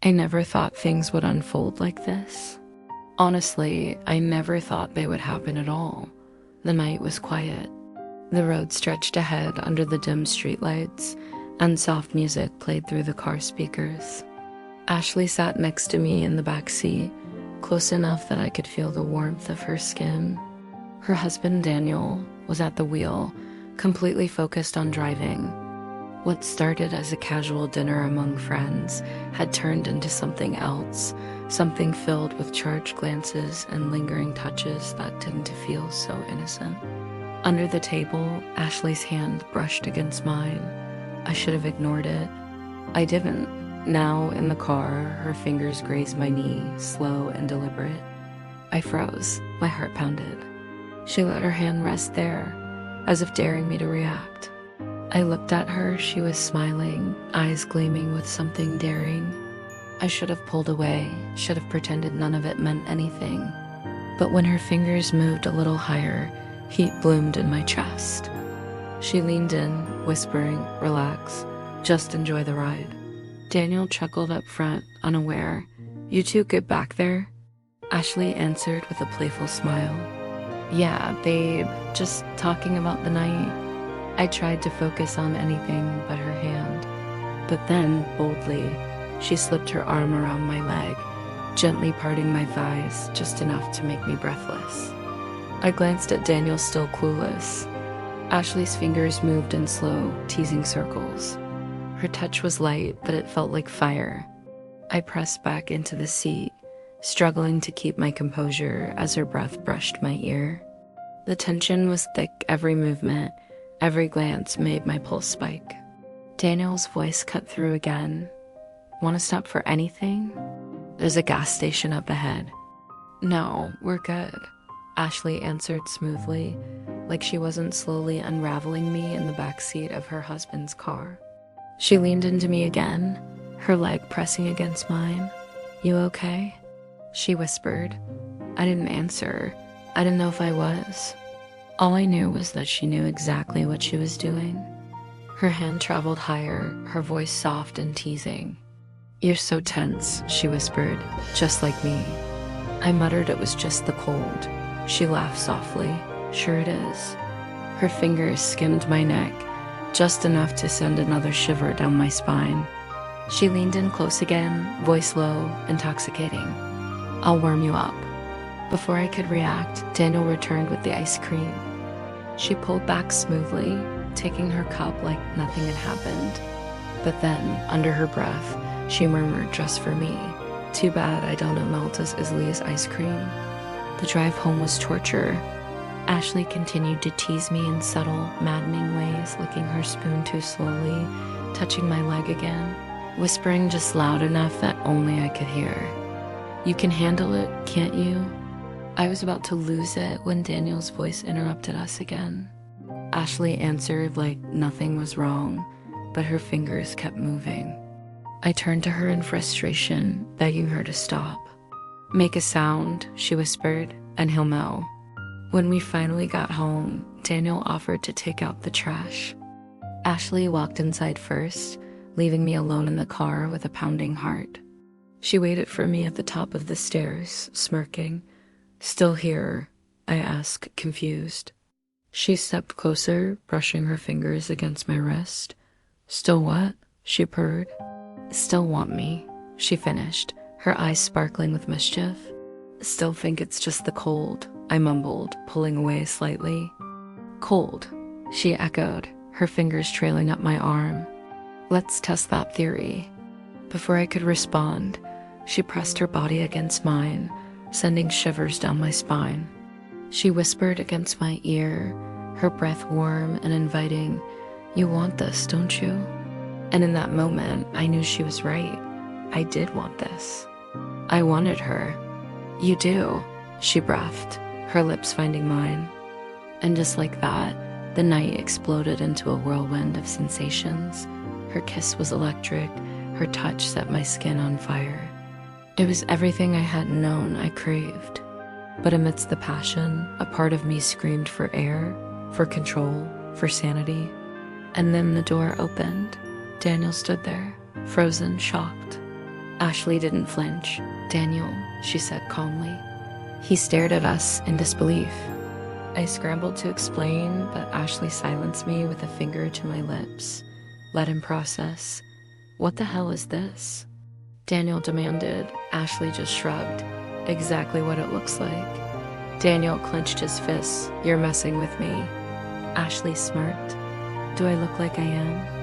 I never thought things would unfold like this. Honestly, I never thought they would happen at all. The night was quiet. The road stretched ahead under the dim streetlights, and soft music played through the car speakers. Ashley sat next to me in the back seat, close enough that I could feel the warmth of her skin. Her husband, Daniel, was at the wheel, completely focused on driving. What started as a casual dinner among friends had turned into something else, something filled with charged glances and lingering touches that didn't feel so innocent. Under the table, Ashley's hand brushed against mine. I should have ignored it. I didn't. Now, in the car, her fingers grazed my knee, slow and deliberate. I froze. My heart pounded. She let her hand rest there, as if daring me to react. I looked at her. She was smiling, eyes gleaming with something daring. I should have pulled away, should have pretended none of it meant anything. But when her fingers moved a little higher, heat bloomed in my chest. She leaned in, whispering, "Relax, just enjoy the ride." Daniel chuckled up front, unaware. "You two get back there?" Ashley answered with a playful smile. "Yeah, babe, just talking about the night." I tried to focus on anything but her hand. But then, boldly, she slipped her arm around my leg, gently parting my thighs just enough to make me breathless. I glanced at Daniel, still clueless. Ashley's fingers moved in slow, teasing circles. Her touch was light, but it felt like fire. I pressed back into the seat, struggling to keep my composure as her breath brushed my ear. The tension was thick. Every movement, every glance made my pulse spike. Daniel's voice cut through again. "Want to stop for anything? There's a gas station up ahead." "No, we're good," Ashley answered smoothly, like she wasn't slowly unraveling me in the backseat of her husband's car. She leaned into me again, her leg pressing against mine. "You okay?" she whispered. I didn't answer. I didn't know if I was. All I knew was that she knew exactly what she was doing. Her hand traveled higher, her voice soft and teasing. "You're so tense," she whispered, "just like me." I muttered it was just the cold. She laughed softly. "Sure it is." Her fingers skimmed my neck, just enough to send another shiver down my spine. She leaned in close again, voice low, intoxicating. "I'll warm you up." Before I could react, Daniel returned with the ice cream. She pulled back smoothly, taking her cup like nothing had happened. But then, under her breath, she murmured just for me, "Too bad I don't melt as easily as ice cream." The drive home was torture. Ashley continued to tease me in subtle, maddening ways, licking her spoon too slowly, touching my leg again, whispering just loud enough that only I could hear. "You can handle it, can't you?" I was about to lose it when Daniel's voice interrupted us again. Ashley answered like nothing was wrong, but her fingers kept moving. I turned to her in frustration, begging her to stop. "Make a sound," she whispered, "and he'll know." When we finally got home, Daniel offered to take out the trash. Ashley walked inside first, leaving me alone in the car with a pounding heart. She waited for me at the top of the stairs, smirking. "Still here?" I asked, confused. She stepped closer, brushing her fingers against my wrist. "Still what?" she purred. "Still want me," she finished, her eyes sparkling with mischief. "Still think it's just the cold," I mumbled, pulling away slightly. "Cold," she echoed, her fingers trailing up my arm. "Let's test that theory." Before I could respond, she pressed her body against mine, sending shivers down my spine. She whispered against my ear, her breath warm and inviting, "You want this, don't you?" And in that moment, I knew she was right. I did want this. I wanted her. "You do," she breathed, her lips finding mine. And just like that, the night exploded into a whirlwind of sensations. Her kiss was electric, her touch set my skin on fire. It was everything I hadn't known I craved. But amidst the passion, a part of me screamed for air, for control, for sanity. And then the door opened. Daniel stood there, frozen, shocked. Ashley didn't flinch. "Daniel," she said calmly. He stared at us in disbelief. I scrambled to explain, but Ashley silenced me with a finger to my lips. Let him process. "What the hell is this?" Daniel demanded. Ashley just shrugged. "Exactly what it looks like." Daniel clenched his fists. "You're messing with me." Ashley smirked. "Do I look like I am?"